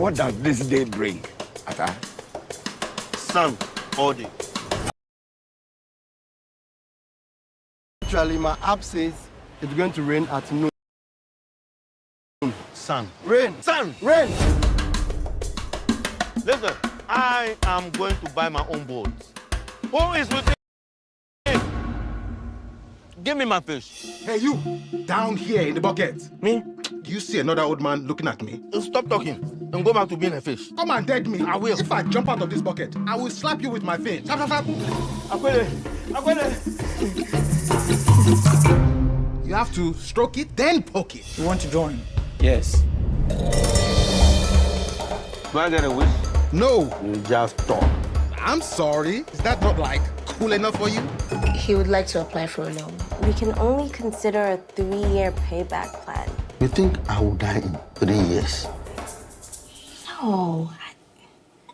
what does this day bring? Ata? Sun all day. Actually, my app says it's going to rain at noon. Sun. Rain! Sun! Rain! Listen, I am going to buy my own boat. Who is with me? Give me my fish. Hey, you, down here in the bucket. Me? Do you see another old man looking at me? Stop talking and go back to being a fish. Come and dead me. I will. If I jump out of this bucket, I will slap you with my fin. Slap, slap, slap. You have to stroke it, then poke it. You want to join? Yes. Do I get a wish? No. You just talk. I'm sorry. Is that not like cool enough for you? He would like to apply for a loan. We can only consider a 3-year payback plan. You think I will die in 3 years? No.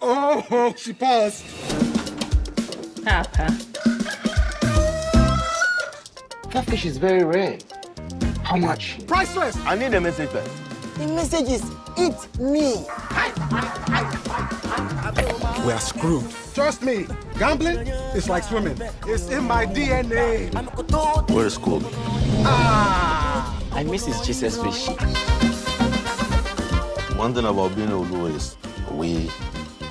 Oh, she paused. Papa. That fish is very rare. How much? Priceless. I need a message first. The message is, eat me. We are screwed. Trust me, gambling is like swimming. It's in my DNA. Where is school? I miss his Jesus fish. One thing about being Olu is we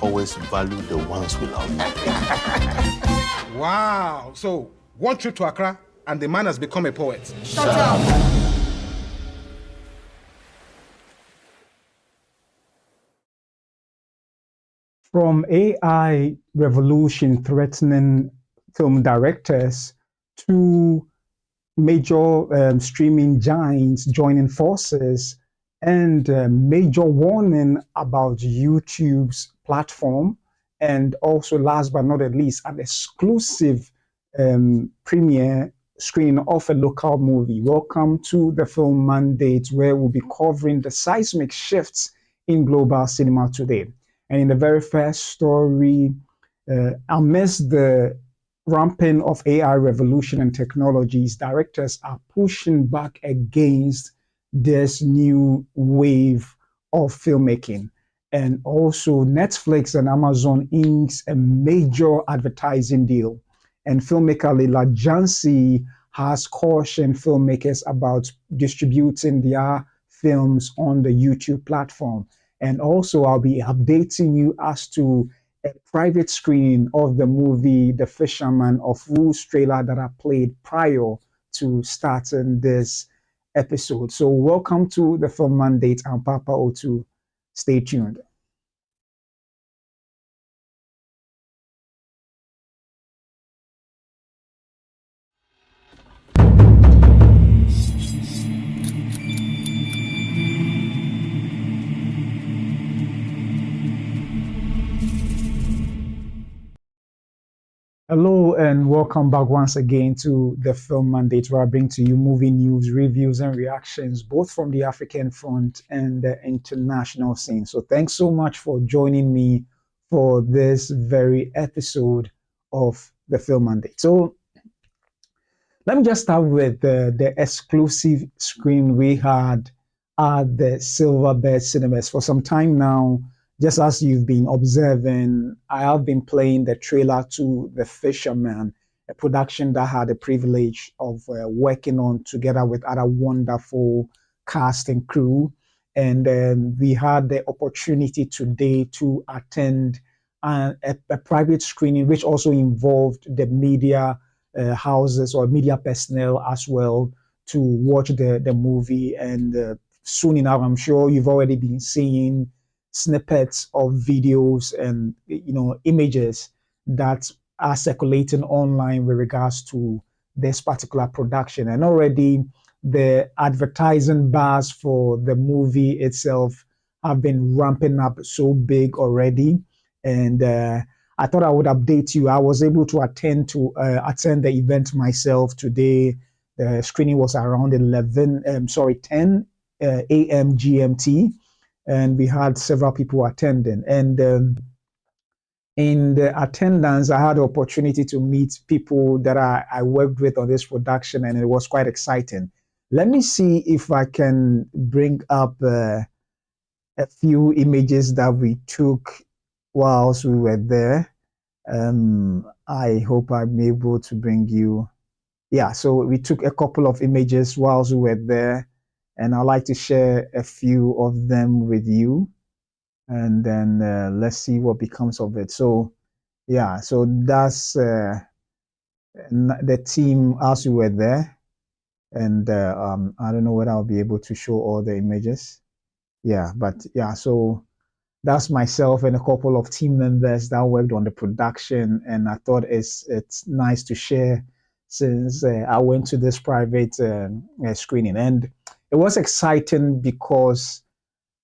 always value the ones we love. Wow. So, one trip to Accra, and the man has become a poet. Shut up. From AI revolution threatening film directors to major streaming giants joining forces and major warning about YouTube's platform, and also last but not least, an exclusive premiere screening of a local movie. Welcome to the Film Mandate, where we'll be covering the seismic shifts in global cinema today. And in the very first story, amidst the ramping of AI revolution and technologies, directors are pushing back against this new wave of filmmaking. And also Netflix and Amazon inks a major advertising deal. And filmmaker Leila Djansi has cautioned filmmakers about distributing their films on the YouTube platform. And also, I'll be updating you as to a private screening of the movie The Fisherman, of whose trailer that I played prior to starting this episode. So welcome to the Film Mandate. I'm Papa O2. Stay tuned. Hello and welcome back once again to the Film Mandate, where I bring to you movie news, reviews, and reactions, both from the African front and the international scene. So thanks so much for joining me for this very episode of the Film Mandate. So let me just start with the exclusive screen we had at the Silverbird Cinemas. For some time now, just as you've been observing, I have been playing the trailer to The Fisherman, a production that I had the privilege of working on together with other wonderful cast and crew. And we had the opportunity today to attend a private screening, which also involved the media houses or media personnel as well, to watch the movie. And soon enough, I'm sure you've already been seeing snippets of videos and images that are circulating online with regards to this particular production. And already the advertising bars for the movie itself have been ramping up so big already. And I thought I would update you. I was able to attend the event myself today. The screening was around 10 a.m. GMT. And we had several people attending. And in the attendance, I had the opportunity to meet people that I worked with on this production, and it was quite exciting. Let me see if I can bring up a few images that we took whilst we were there. I hope I'm able to bring you. Yeah, so we took a couple of images whilst we were there, and I'd like to share a few of them with you, and then let's see what becomes of it. So, yeah, so that's the team as we were there, and I don't know whether I'll be able to show all the images. Yeah, but yeah, so that's myself and a couple of team members that worked on the production, and I thought it's nice to share since I went to this private screening, and it was exciting because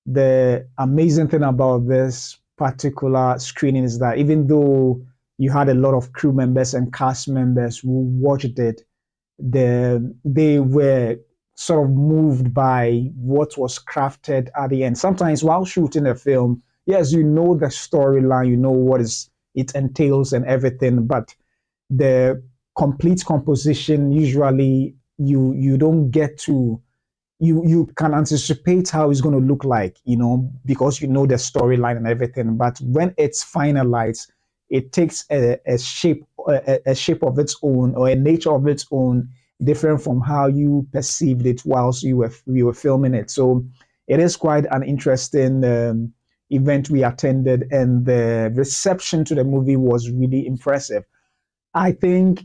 the amazing thing about this particular screening is that even though you had a lot of crew members and cast members who watched it, they were sort of moved by what was crafted at the end. Sometimes while shooting a film, yes, you know the storyline, you know what it entails and everything, but the complete composition, usually you don't get to, you can anticipate how it's going to look like, because you know the storyline and everything. But when it's finalized, it takes a shape of its own, or a nature of its own, different from how you perceived it whilst you were filming it. So it is quite an interesting event we attended, and the reception to the movie was really impressive. I think,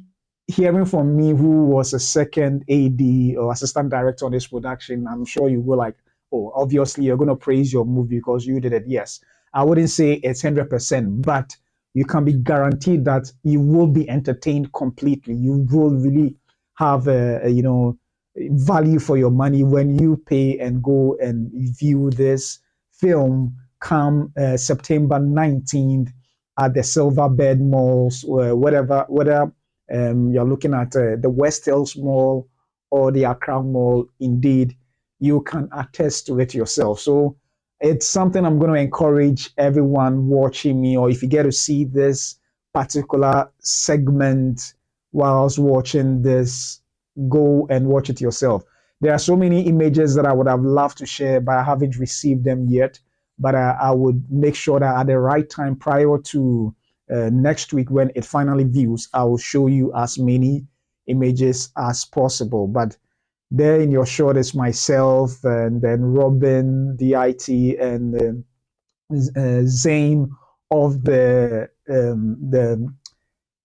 hearing from me, who was a second AD or assistant director on this production, I'm sure you go like, oh, obviously you're going to praise your movie because you did it. Yes, I wouldn't say it's 100%, but you can be guaranteed that you will be entertained completely. You will really have value for your money when you pay and go and view this film come September 19th at the Silverbird Malls, whether you're looking at the West Hills Mall or the Accra Mall. Indeed, you can attest to it yourself. So it's something I'm going to encourage everyone watching me, or if you get to see this particular segment whilst watching this, go and watch it yourself. There are so many images that I would have loved to share, but I haven't received them yet. But I would make sure that at the right time, prior to next week when it finally views, I will show you as many images as possible. But there in your shot is myself, and then Robin, DIT, and Zane of the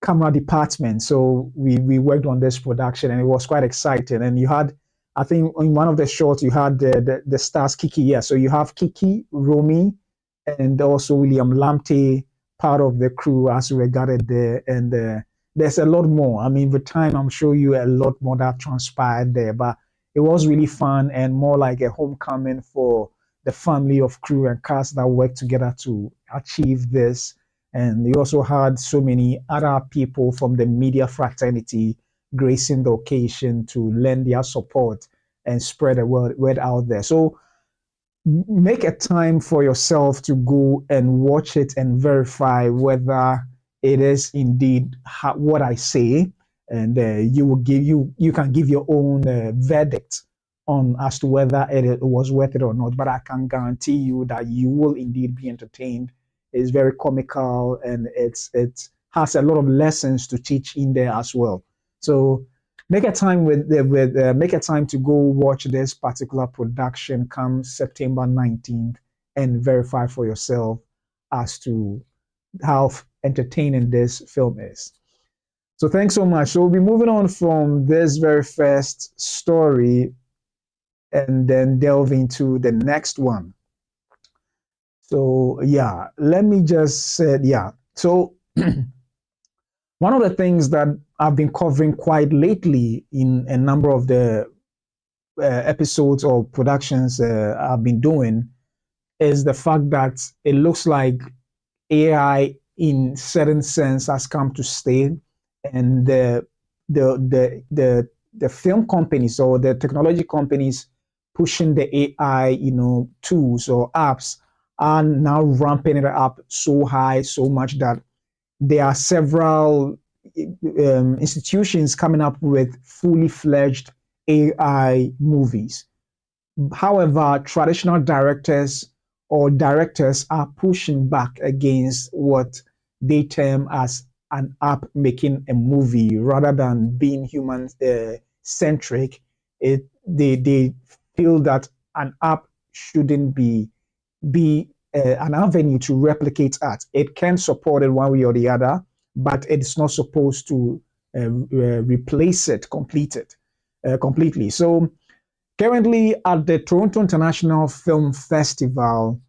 camera department. So we worked on this production, and it was quite exciting. And you had, I think in one of the shots, you had the stars Kiki. Yeah, so you have Kiki, Romy, and also William Lamptey, part of the crew as we gathered there. And there's a lot more. I mean, with time, I'm sure you a lot more that transpired there. But it was really fun and more like a homecoming for the family of crew and cast that worked together to achieve this. And you also had so many other people from the media fraternity gracing the occasion to lend their support and spread the word out there. So make a time for yourself to go and watch it and verify whether it is indeed what I say, and you can give your own verdict on as to whether it was worth it or not. But I can guarantee you that you will indeed be entertained. It's very comical, and it has a lot of lessons to teach in there as well. So make a time make a time to go watch this particular production come September 19th and verify for yourself as to how entertaining this film is. So thanks so much. So we'll be moving on from this very first story and then delve into the next one. So yeah, let me just say, yeah. So one of the things that I've been covering quite lately in a number of the episodes or productions I've been doing is the fact that it looks like AI in certain sense has come to stay, and the film companies or the technology companies pushing the AI tools or apps are now ramping it up so high, so much that there are several institutions coming up with fully fledged AI movies. However, traditional directors or directors are pushing back against what they term as an app making a movie rather than being human centric. They feel that an app shouldn't be an avenue to replicate art. It can support it one way or the other, but it's not supposed to replace it, completely. So currently at the Toronto International Film Festival,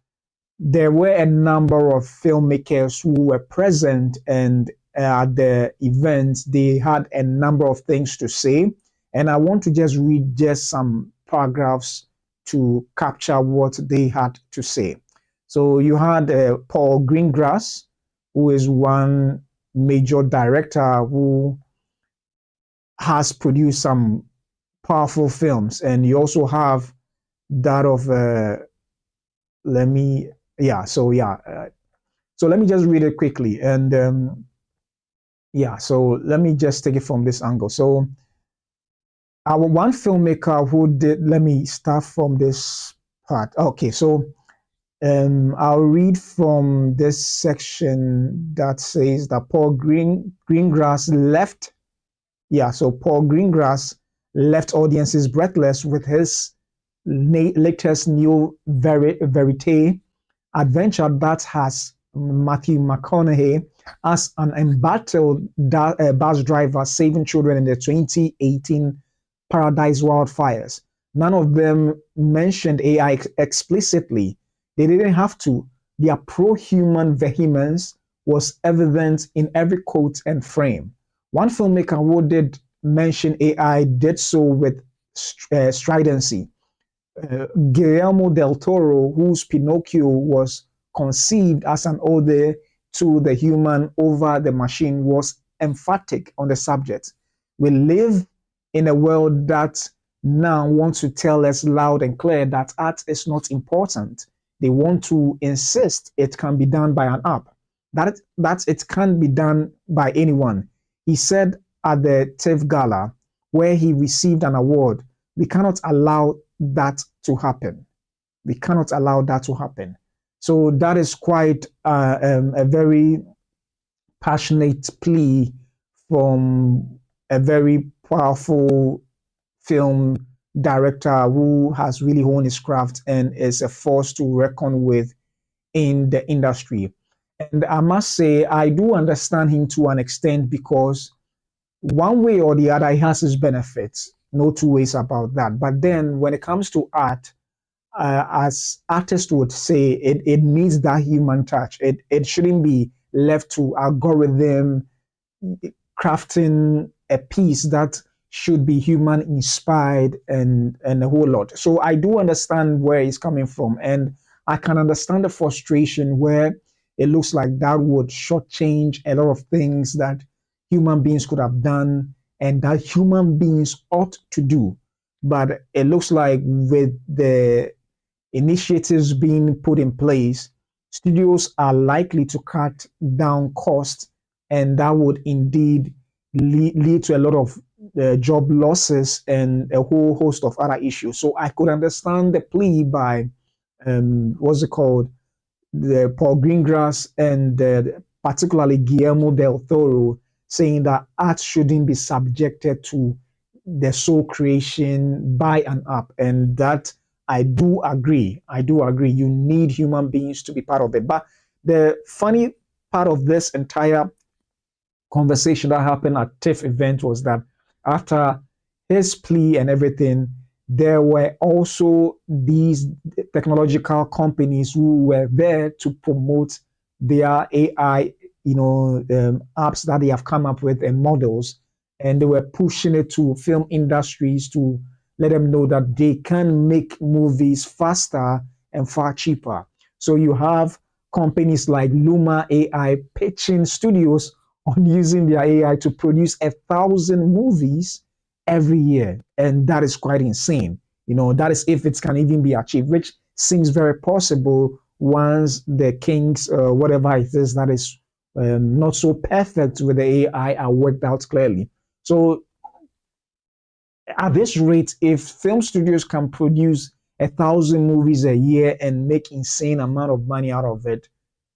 there were a number of filmmakers who were present, and at the event, they had a number of things to say. And I want to just read just some paragraphs to capture what they had to say. So you had Paul Greengrass, who is one major director who has produced some powerful films. And you also have that of, so let me just read it quickly. And so let me just take it from this angle. So our one filmmaker who did, let me start from this part. Okay, so I'll read from this section that says that Paul Greengrass left. So Paul Greengrass left audiences breathless with his latest new verite adventure that has Matthew McConaughey as an embattled bus driver saving children in the 2018 Paradise wildfires. None of them mentioned AI explicitly. They didn't have to. Their pro-human vehemence was evident in every quote and frame. One filmmaker who did mention AI did so with stridency. Guillermo del Toro, whose Pinocchio was conceived as an ode to the human over the machine, was emphatic on the subject. We live in a world that now wants to tell us loud and clear that art is not important. They want to insist it can be done by an app, that it can be done by anyone. He said at the TIFF Gala, where he received an award, we cannot allow that to happen. We cannot allow that to happen. So that is quite a very passionate plea from a very powerful film director who has really honed his craft and is a force to reckon with in the industry. And I must say, I do understand him to an extent, because one way or the other, he has his benefits. No two ways about that. But then when it comes to art, as artists would say, it needs that human touch. It shouldn't be left to algorithm crafting a piece that should be human inspired and a whole lot. So I do understand where he's coming from, and I can understand the frustration where it looks like that would shortchange a lot of things that human beings could have done and that human beings ought to do. But it looks like with the initiatives being put in place, studios are likely to cut down costs, and that would indeed lead to a lot of job losses and a whole host of other issues. So I could understand the plea by the Paul Greengrass and particularly Guillermo del Toro, saying that art shouldn't be subjected to the sole creation by an app. And that I do agree. You need human beings to be part of it. But the funny part of this entire conversation that happened at TIFF event was that after his plea and everything, there were also these technological companies who were there to promote their AI, apps that they have come up with and models, and they were pushing it to film industries to let them know that they can make movies faster and far cheaper. So you have companies like Luma AI pitching studios on using their AI to produce 1,000 movies every year. And that is quite insane. That is if it can even be achieved, which seems very possible once the kinks, whatever it is that is not so perfect with the AI are worked out clearly. So at this rate, if film studios can produce 1,000 movies a year and make insane amount of money out of it,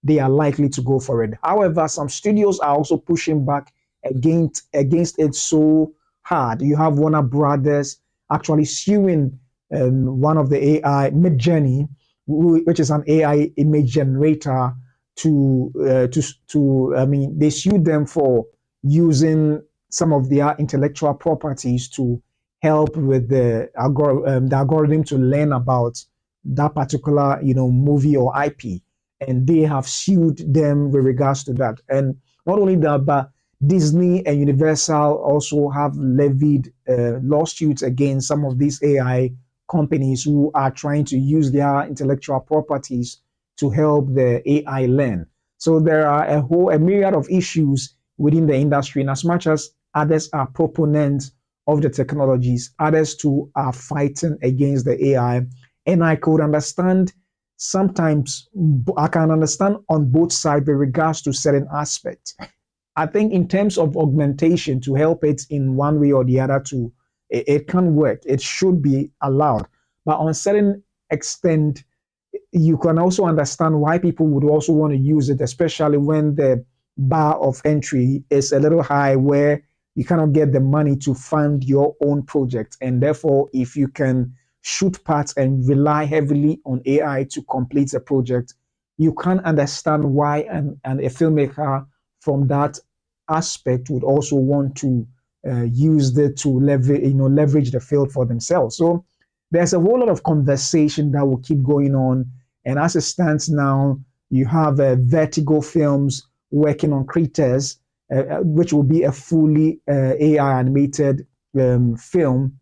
they are likely to go for it. However, some studios are also pushing back against it so hard. You have Warner Brothers actually suing one of the AI, Midjourney, which is an AI image generator, they sued them for using some of their intellectual properties to help with the algorithm to learn about that particular movie or IP, and they have sued them with regards to that. And not only that, but Disney and Universal also have levied lawsuits against some of these AI companies who are trying to use their intellectual properties to help the AI learn. So there are a myriad of issues within the industry, and as much as others are proponents of the technologies, others too are fighting against the AI. And I could understand sometimes, I can understand on both sides with regards to certain aspects. I think in terms of augmentation, to help it in one way or the other, it can work. It should be allowed. But on certain extent, you can also understand why people would also want to use it, especially when the bar of entry is a little high, where you cannot get the money to fund your own project. And therefore, if you can shoot parts and rely heavily on AI to complete the project, you can understand why and a filmmaker from that aspect would also want to use it to leverage the field for themselves. So there's a whole lot of conversation that will keep going on. And as it stands now, you have Vertigo Films working on Critters, which will be a fully AI animated film.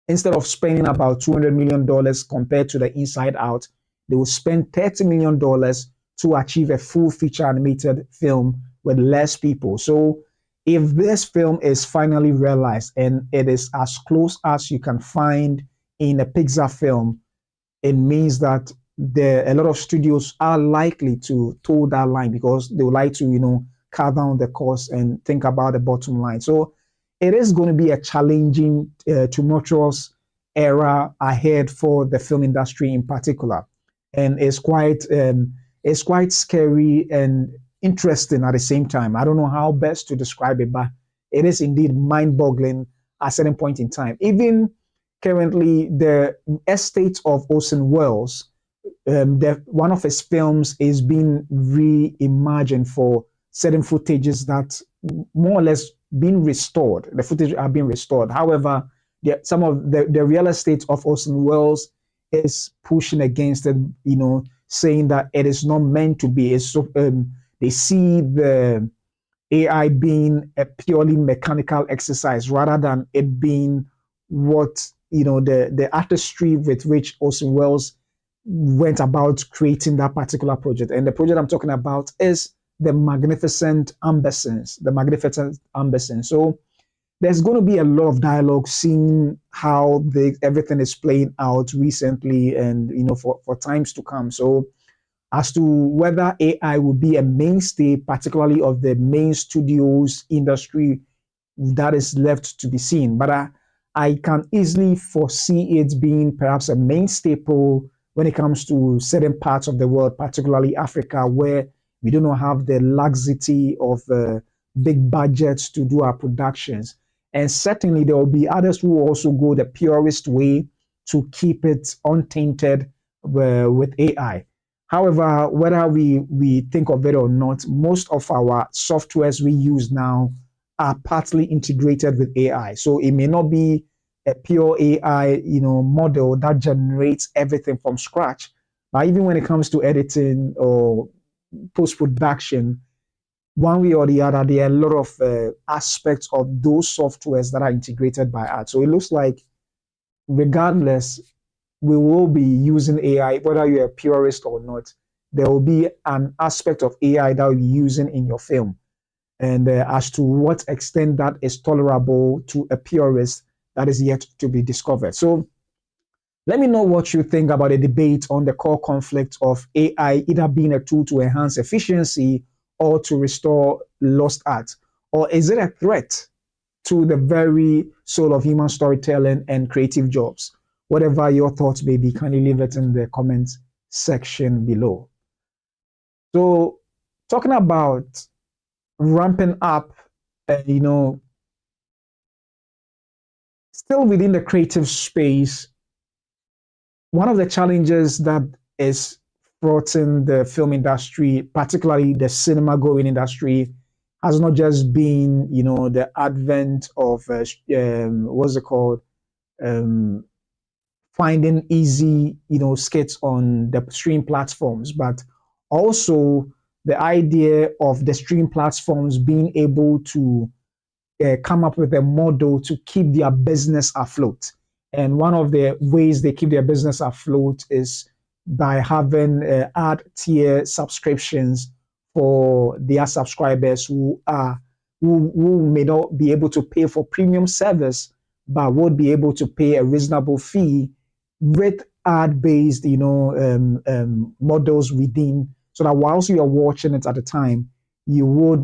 Instead of spending about $200 million compared to the Inside Out, they will spend $30 million to achieve a full feature animated film with less people. So if this film is finally realized and it is as close as you can find in a Pixar film, it means that a lot of studios are likely to toe that line because they would like to, cut down the cost and think about the bottom line. So it is going to be a challenging, tumultuous era ahead for the film industry in particular, and it's quite scary and interesting at the same time. I don't know how best to describe it, but it is indeed mind-boggling at a certain point in time. Even currently, the estate of Orson Welles, one of his films is being reimagined for certain footages that more or less been restored. The footage are being restored. However, some of the real estate of Orson Welles is pushing against it, saying that it is not meant to be. They see the AI being a purely mechanical exercise rather than it being what, the artistry with which Orson Welles went about creating that particular project. And the project I'm talking about is the Magnificent Ambersons, So there's going to be a lot of dialogue seeing how everything is playing out recently and, for times to come. So as to whether AI will be a mainstay, particularly of the main studios industry, that is left to be seen. But I can easily foresee it being perhaps a main staple when it comes to certain parts of the world, particularly Africa, where we do not have the laxity of big budgets to do our productions. And certainly there will be others who also go the purest way to keep it untainted with AI. However, whether we think of it or not, most of our softwares we use now are partly integrated with AI. So it may not be a pure AI, model that generates everything from scratch. But even when it comes to editing or post-production, one way or the other, there are a lot of aspects of those softwares that are integrated by art. So it looks like regardless, we will be using AI, whether you're a purist or not, there will be an aspect of AI that you'll be using in your film. And as to what extent that is tolerable to a purist, that is yet to be discovered. So let me know what you think about the debate on the core conflict of AI either being a tool to enhance efficiency or to restore lost art. Or is it a threat to the very soul of human storytelling and creative jobs? whatever your thoughts may be, kindly leave it in the comments section below. So talking about ramping up, still within the creative space, one of the challenges that is fraught in the film industry, particularly the cinema going industry, has not just been, the advent of finding easy, skits on the stream platforms, but also the idea of the stream platforms being able to come up with a model to keep their business afloat. And one of the ways they keep their business afloat is by having ad tier subscriptions for their subscribers who may not be able to pay for premium service, but would be able to pay a reasonable fee with ad-based, models within, so that whilst you are watching it at the time, your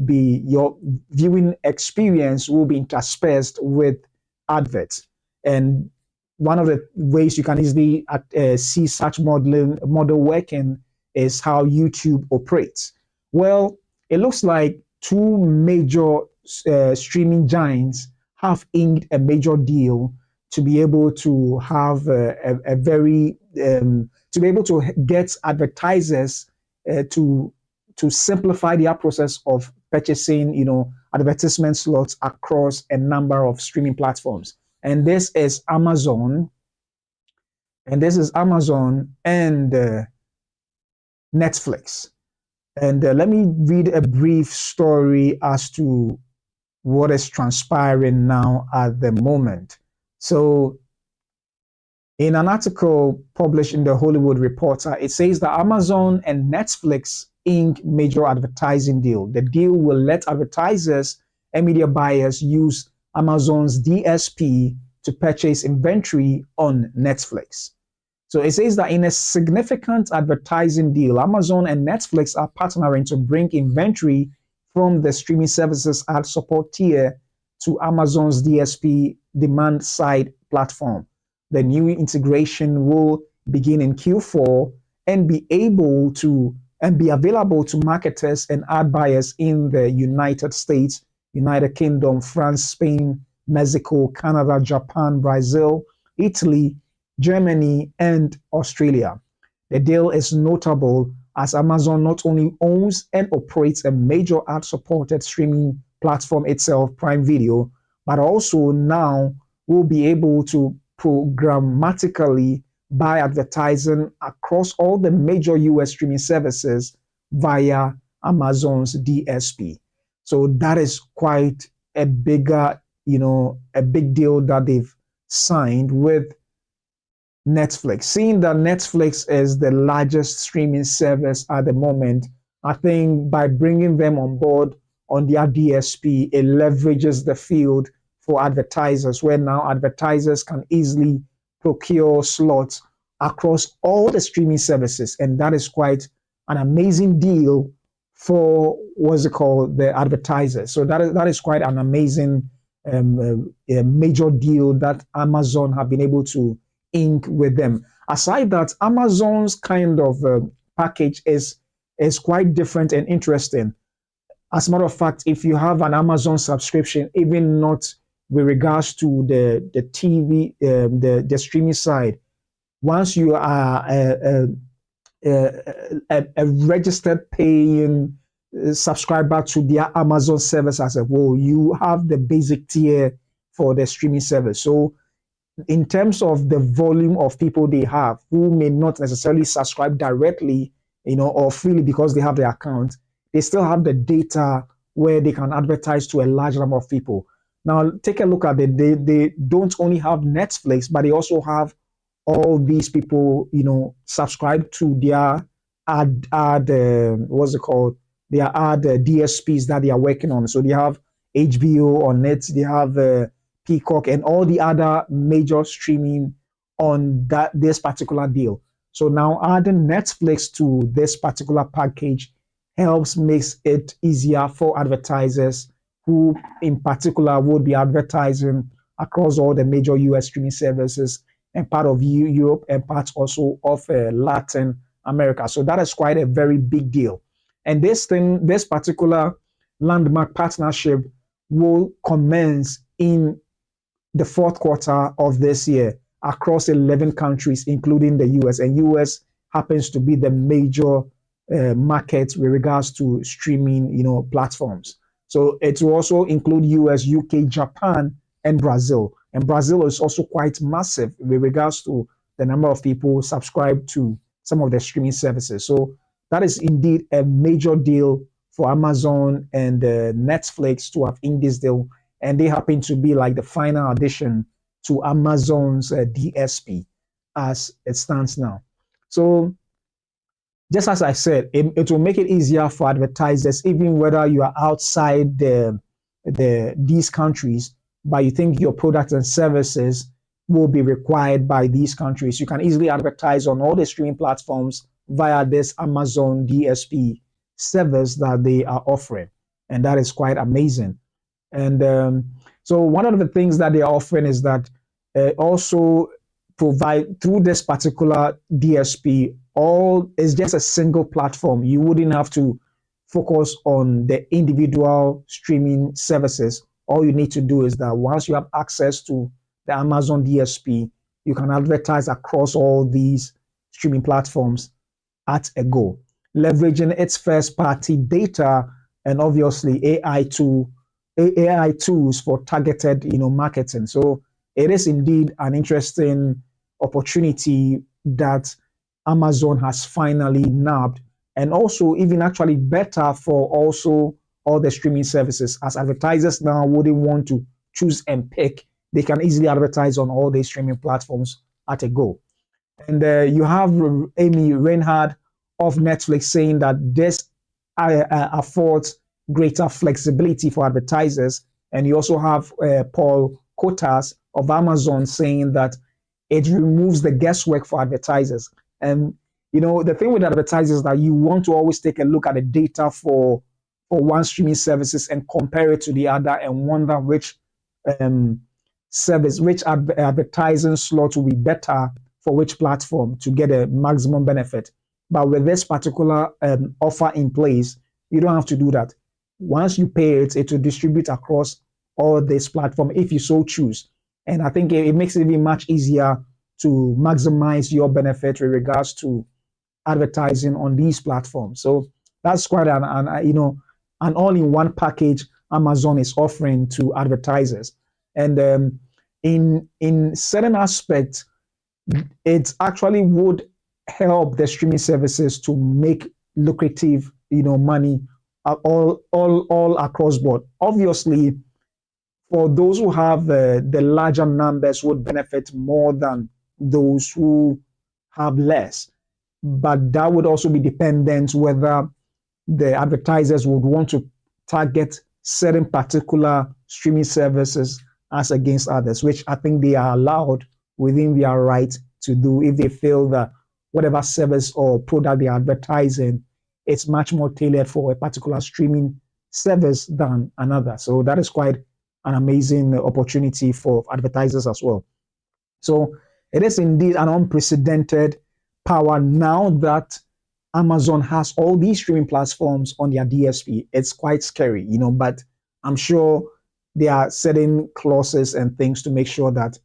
viewing experience will be interspersed with adverts. And one of the ways you can easily see such model working is how YouTube operates. Well, it looks like two major streaming giants have inked a major deal to be able to have to be able to get advertisers to simplify their process of purchasing, advertisement slots across a number of streaming platforms. And this is Amazon, and Netflix. And let me read a brief story as to what is transpiring now at the moment. So, in an article published in the Hollywood Reporter, it says that Amazon and Netflix ink major advertising deal. The deal will let advertisers and media buyers use Amazon's DSP to purchase inventory on Netflix. So it says that in a significant advertising deal, Amazon and Netflix are partnering to bring inventory from the streaming services ad support tier to Amazon's DSP demand side platform. The new integration will begin in Q4 and be available to marketers and ad buyers in the United States, United Kingdom, France, Spain, Mexico, Canada, Japan, Brazil, Italy, Germany, and Australia. The deal is notable as Amazon not only owns and operates a major ad-supported streaming platform itself, Prime Video, but also now will be able to programmatically buy advertising across all the major US streaming services via Amazon's DSP. So that is quite a big deal that they've signed with Netflix. Seeing that Netflix is the largest streaming service at the moment, I think by bringing them on board on their DSP, it leverages the field for advertisers, where now advertisers can easily procure slots across all the streaming services. And that is quite an amazing deal for the advertisers. So that is quite an amazing a major deal that Amazon have been able to ink with them. Aside that, Amazon's kind of package is quite different and interesting. As a matter of fact, if you have an Amazon subscription, even not with regards to the TV, the streaming side, once you are a registered paying subscriber to their Amazon service as a whole, you have the basic tier for the streaming service. So in terms of the volume of people they have who may not necessarily subscribe directly, or freely because they have their account, they still have the data where they can advertise to a large number of people. Now, take a look at it. They don't only have Netflix, but they also have all these people, subscribe to their their ad DSPs that they are working on. So they have HBO on it, they have Peacock, and all the other major streaming on this particular deal. So now adding Netflix to this particular package makes it easier for advertisers who in particular would be advertising across all the major US streaming services and part of Europe and parts also of Latin America. So that is quite a very big deal. And this particular landmark partnership will commence in the fourth quarter of this year across 11 countries, including the US. And US happens to be the major market with regards to streaming, platforms. So it will also include US, UK, Japan, and Brazil. And Brazil is also quite massive with regards to the number of people subscribed to some of the streaming services. So that is indeed a major deal for Amazon and Netflix to have in this deal. And they happen to be like the final addition to Amazon's DSP as it stands now. So just as I said, it will make it easier for advertisers, even whether you are outside these countries, but you think your products and services will be required by these countries. You can easily advertise on all the streaming platforms via this Amazon DSP service that they are offering. And that is quite amazing. And so one of the things that they are offering is that also provide through this particular DSP, all is just a single platform. You wouldn't have to focus on the individual streaming services. All you need to do is that once you have access to the Amazon DSP, you can advertise across all these streaming platforms at a go, leveraging its first-party data and obviously AI tools for targeted, marketing. So it is indeed an interesting opportunity that Amazon has finally nabbed, and also even actually better for also all the streaming services, as advertisers now wouldn't want to choose and pick. They can easily advertise on all the streaming platforms at a go. And you have Amy Reinhard of Netflix saying that this affords greater flexibility for advertisers. And you also have Paul Kotas of Amazon saying that it removes the guesswork for advertisers. And the thing with advertisers is that you want to always take a look at the data for one streaming services and compare it to the other and wonder which advertising slot will be better for which platform to get a maximum benefit. But with this particular offer in place, you don't have to do that. Once you pay it, it will distribute across all this platform if you so choose. And I think it makes it even much easier to maximize your benefit with regards to advertising on these platforms. So that's quite an all-in-one package Amazon is offering to advertisers. And in certain aspects, it actually would help the streaming services to make lucrative, money all across board. Obviously, for those who have the larger numbers would benefit more than those who have less. But that would also be dependent whether the advertisers would want to target certain particular streaming services as against others, which I think they are allowed within their right to do if they feel that whatever service or product they are advertising, it's much more tailored for a particular streaming service than another. So that is quite an amazing opportunity for advertisers as well. So it is indeed an unprecedented power now that Amazon has all these streaming platforms on their DSP. It's quite scary, but I'm sure there are certain clauses and things to make sure that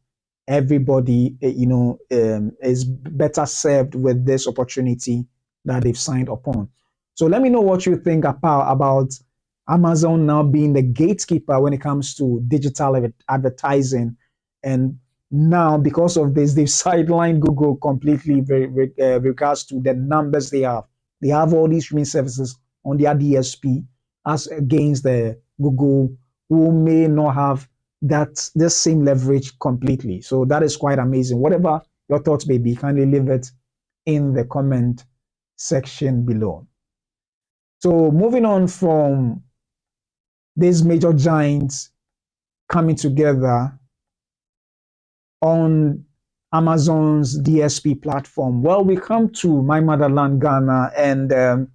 everybody, is better served with this opportunity that they've signed upon. So let me know what you think about Amazon now being the gatekeeper when it comes to digital advertising. And now, because of this, they've sidelined Google completely with regards to the numbers they have. They have all these streaming services on their DSP as against the Google, who may not have this same leverage completely. So that is quite amazing. Whatever your thoughts may be, kindly leave it in the comment section below. So moving on from these major giants coming together on Amazon's DSP platform, well, we come to my motherland, Ghana, and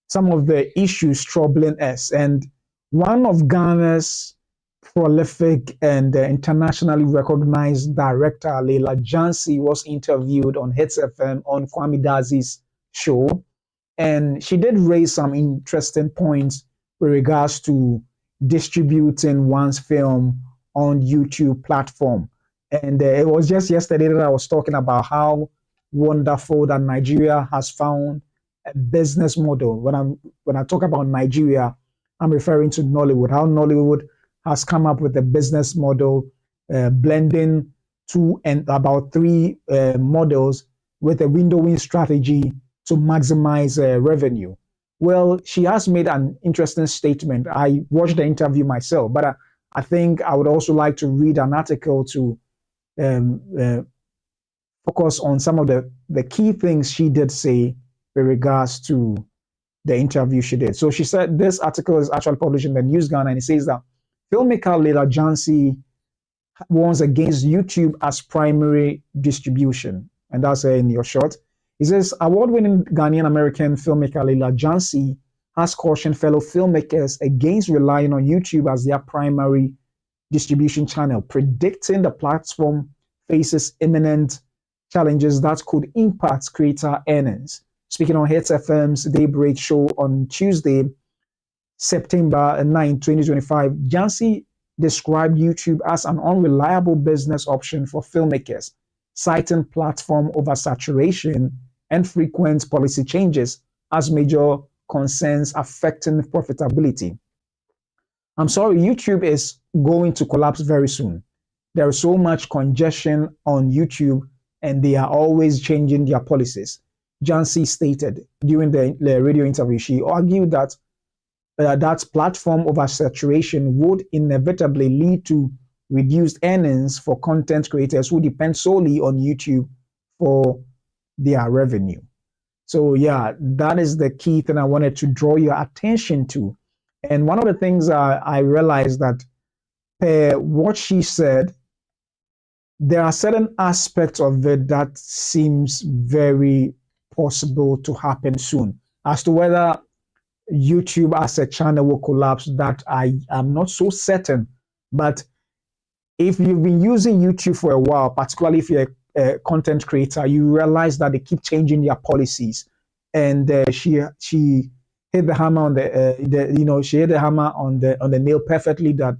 some of the issues troubling us. And one of Ghana's prolific and internationally recognized director Leila Djansi was interviewed on Hits FM on Kwame Dazi's show, and she did raise some interesting points with regards to distributing one's film on YouTube platform. And it was just yesterday that I was talking about how wonderful that Nigeria has found a business model. When I talk about Nigeria, I'm referring to Nollywood. How Nollywood has come up with a business model, blending two and about three models with a windowing strategy to maximize revenue. Well, she has made an interesting statement. I watched the interview myself, but I think I would also like to read an article to focus on some of the key things she did say with regards to the interview she did. So she said this article is actually published in the News Ghana, and it says that filmmaker Leila Djansi warns against YouTube as primary distribution. And that's in your short. It says, award-winning Ghanaian American filmmaker Leila Djansi has cautioned fellow filmmakers against relying on YouTube as their primary distribution channel, predicting the platform faces imminent challenges that could impact creator earnings. Speaking on Hits FM's Daybreak show on Tuesday, September 9, 2025, Djansi described YouTube as an unreliable business option for filmmakers, citing platform oversaturation and frequent policy changes as major concerns affecting profitability. I'm sorry, YouTube is going to collapse very soon. There is so much congestion on YouTube, and they are always changing their policies. Djansi stated during the radio interview, she argued that that platform oversaturation would inevitably lead to reduced earnings for content creators who depend solely on YouTube for their revenue. So yeah, that is the key thing I wanted to draw your attention to. And one of the things I realized that what she said, there are certain aspects of it that seems very possible to happen soon. As to whether YouTube as a channel will collapse, that I am not so certain. But if you've been using YouTube for a while, particularly if you're a content creator, you realize that they keep changing their policies. And she hit the hammer on she hit the hammer on the nail perfectly, that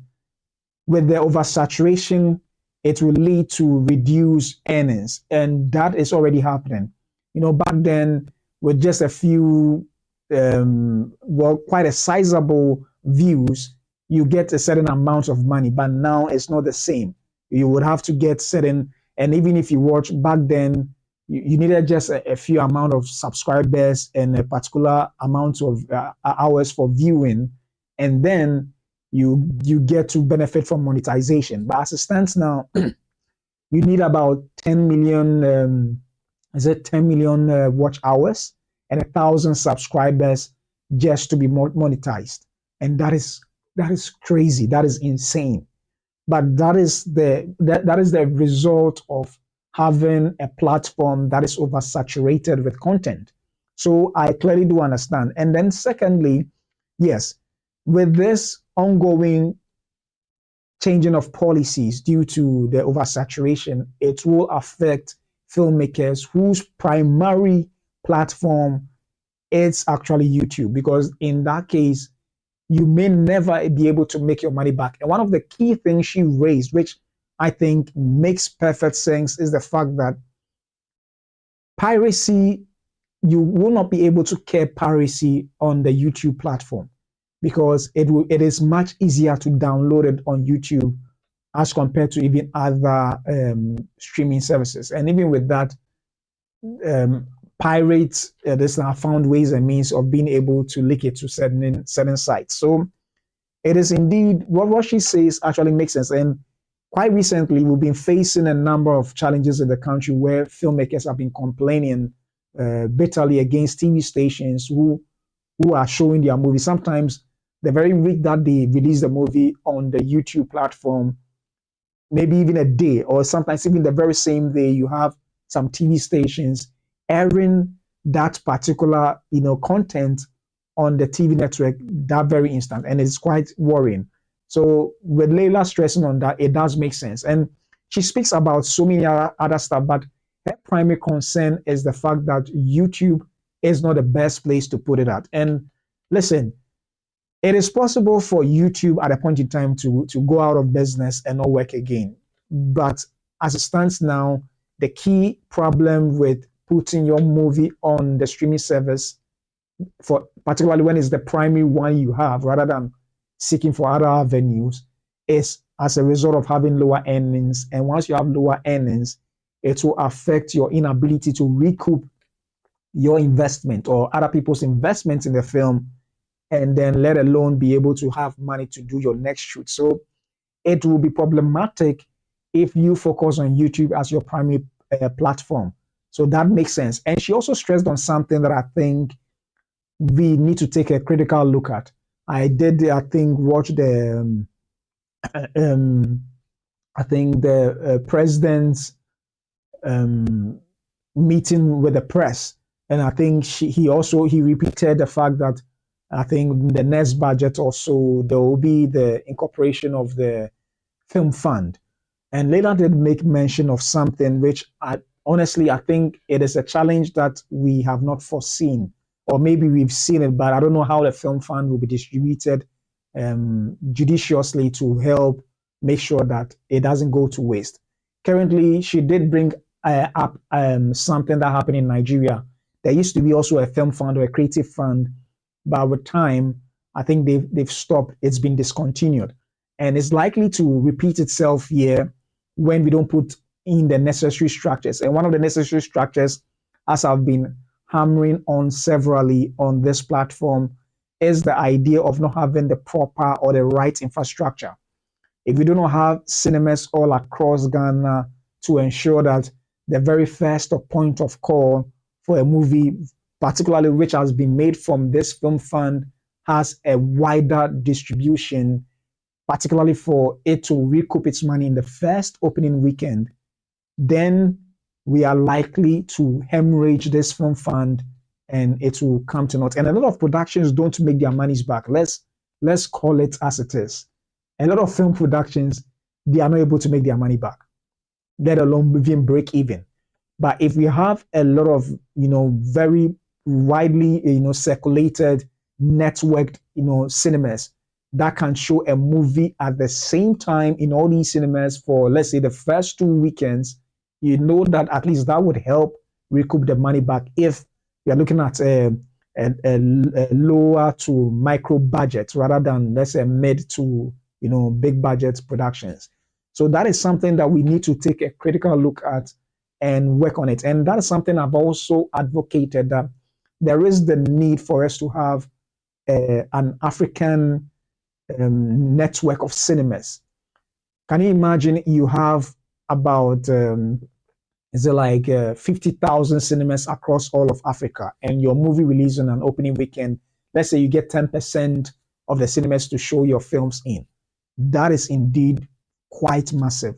with the oversaturation, it will lead to reduced earnings, and that is already happening. Back then, with just a few, quite a sizable views, you get a certain amount of money, but now it's not the same. You would have to get certain, and even if you watch back then, you needed just a few amount of subscribers and a particular amount of hours for viewing, and then you get to benefit from monetization. But as it stands now, you need about 10 million, 10 million watch hours and 1,000 subscribers just to be monetized. And that is crazy. That is insane. But that is the result of having a platform that is oversaturated with content. So I clearly do understand. And then secondly, yes, with this ongoing changing of policies due to the oversaturation, it will affect filmmakers whose primary platform is actually YouTube, because in that case, you may never be able to make your money back. And one of the key things she raised, which I think makes perfect sense, is the fact that piracy, you will not be able to curb piracy on the YouTube platform, because it is much easier to download it on YouTube as compared to even other streaming services. And even with that, pirates have found ways and means of being able to link it to certain sites. So it is indeed what she says actually makes sense. And quite recently, we've been facing a number of challenges in the country where filmmakers have been complaining bitterly against TV stations who are showing their movies. Sometimes the very week that they release the movie on the YouTube platform, maybe even a day, or sometimes even the very same day, you have some TV stations airing that particular content on the TV network that very instant, and it's quite worrying. So with Leila stressing on that, it does make sense. And she speaks about so many other stuff, but her primary concern is the fact that YouTube is not the best place to put it at. And listen, it is possible for YouTube at a point in time to go out of business and not work again. But as it stands now, the key problem with putting your movie on the streaming service, for particularly when it's the primary one you have, rather than seeking for other avenues, is as a result of having lower earnings. And once you have lower earnings, it will affect your inability to recoup your investment or other people's investments in the film, and then let alone be able to have money to do your next shoot. So it will be problematic if you focus on YouTube as your primary platform. So that makes sense. And she also stressed on something that I think we need to take a critical look at. I think, watch the, president's meeting with the press. And I think he repeated the fact that I think the next budget also, there will be the incorporation of the film fund. And Leila did make mention of something which honestly, I think it is a challenge that we have not foreseen, or maybe we've seen it, but I don't know how the film fund will be distributed judiciously to help make sure that it doesn't go to waste. Currently, she did bring up something that happened in Nigeria. There used to be also a film fund or a creative fund, but with time, I think they've stopped. It's been discontinued. And it's likely to repeat itself here when we don't put in the necessary structures. And one of the necessary structures, as I've been hammering on severally on this platform, is the idea of not having the proper or the right infrastructure. If we do not have cinemas all across Ghana to ensure that the very first point of call for a movie, particularly which has been made from this film fund, has a wider distribution, particularly for it to recoup its money in the first opening weekend, then we are likely to hemorrhage this film fund and it will come to naught. And a lot of productions don't make their monies back. Let's call it as it is. A lot of film productions, they are not able to make their money back, let alone even break even. But if we have a lot of, very widely, circulated, networked, cinemas that can show a movie at the same time in all these cinemas for, let's say, the first 2 weekends, that at least that would help recoup the money back if we are looking at a lower to micro budget rather than, let's say, mid to, big budget productions. So that is something that we need to take a critical look at and work on it. And that is something I've also advocated, that there is the need for us to have an African network of cinemas. Can you imagine you have about 50,000 cinemas across all of Africa, and your movie release on an opening weekend, let's say you get 10% of the cinemas to show your films in. That is indeed quite massive,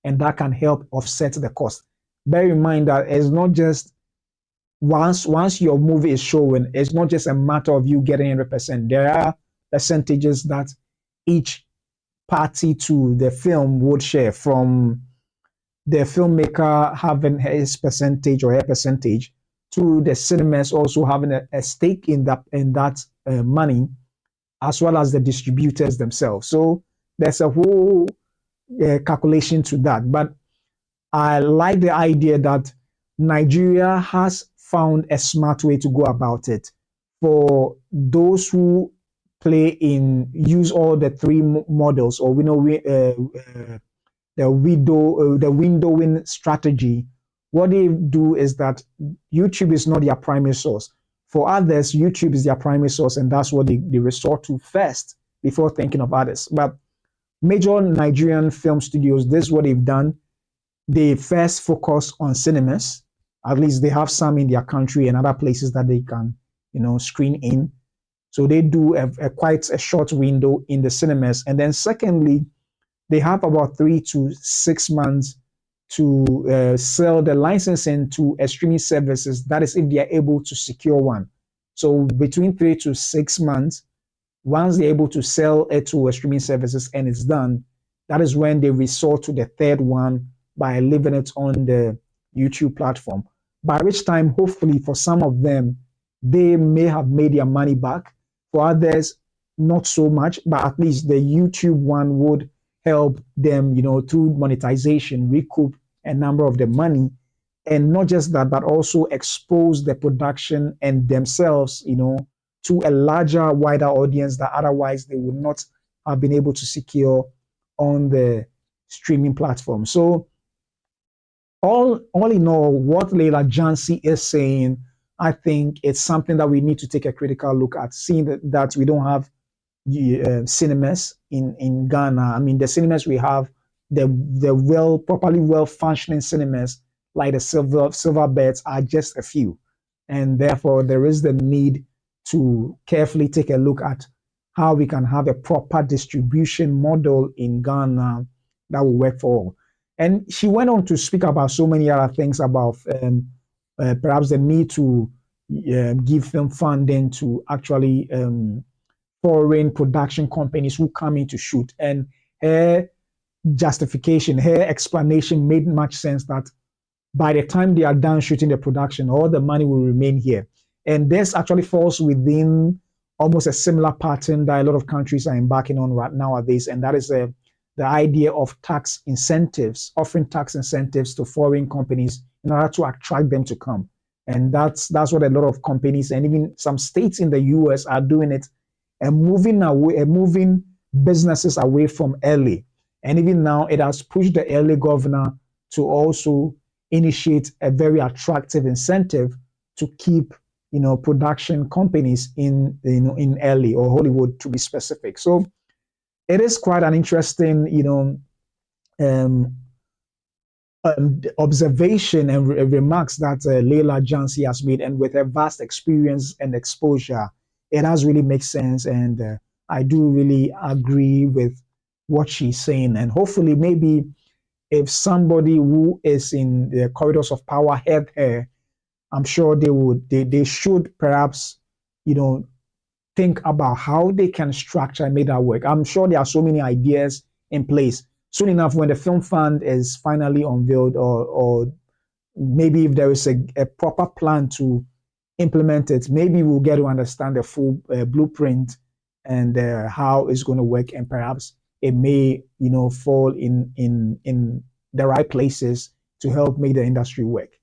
and that can help offset the cost. Bear in mind that it's not just once your movie is showing, it's not just a matter of you getting 100%. There are percentages that each party to the film would share, from the filmmaker having his percentage or her percentage, to the cinemas also having a stake in that money, as well as the distributors themselves. So there's a whole calculation to that. But I like the idea that Nigeria has found a smart way to go about it. For those who use all the three models, or the windowing strategy, what they do is that YouTube is not their primary source. For others, YouTube is their primary source, and that's what they resort to first before thinking of others. But major Nigerian film studios, this is what they've done. They first focus on cinemas. At least they have some in their country and other places that they can, screen in. So they do quite a short window in the cinemas. And then secondly, they have about 3 to 6 months to sell the licensing to streaming services. That is, if they are able to secure one. So between 3 to 6 months, Once they're able to sell it to a streaming services and it's done, that is when they resort to the third one by leaving it on the YouTube platform. By which time, hopefully, for some of them, they may have made their money back. For others, not so much, but at least the YouTube one would help them, through monetization, recoup a number of the money. And not just that, but also expose the production and themselves, to a larger, wider audience that otherwise they would not have been able to secure on the streaming platform. So all in all, what Leila Djansi is saying, I think it's something that we need to take a critical look at, seeing that we don't have cinemas in Ghana. I mean, the cinemas we have, the properly well-functioning cinemas, like the Silverbirds, are just a few. And therefore, there is the need to carefully take a look at how we can have a proper distribution model in Ghana that will work for all. And she went on to speak about so many other things, about perhaps the need to give film funding to actually foreign production companies who come in to shoot. And her justification, her explanation made much sense, that by the time they are done shooting the production, all the money will remain here. And this actually falls within almost a similar pattern that a lot of countries are embarking on right nowadays, and that is the idea of tax incentives, offering tax incentives to foreign companies in order to attract them to come. And that's what a lot of companies and even some states in the US are doing it, and moving businesses away from LA. And even now, it has pushed the LA governor to also initiate a very attractive incentive to keep production companies in LA or Hollywood, to be specific. So it is quite an interesting observation and remarks that Leila Djansi has made, and with her vast experience and exposure, it has really made sense. And I do really agree with what she's saying. And hopefully, maybe if somebody who is in the corridors of power heard her, I'm sure they should perhaps, think about how they can structure and make that work. I'm sure there are so many ideas in place. Soon enough, when the film fund is finally unveiled, or maybe if there is a proper plan to implement it, maybe we'll get to understand the full blueprint and how it's going to work, and perhaps it may, fall in the right places to help make the industry work.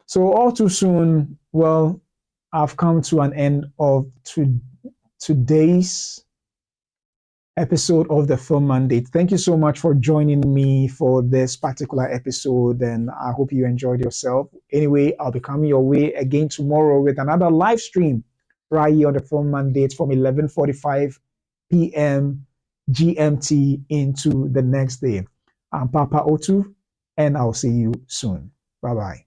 So all too soon, well, I've come to an end of today's episode of the Film Mandate. Thank you so much for joining me for this particular episode, and I hope you enjoyed yourself. Anyway, I'll be coming your way again tomorrow with another live stream right here on the Film Mandate from 11:45 p.m. GMT into the next day. I'm Papa Otu, and I'll see you soon. Bye-bye.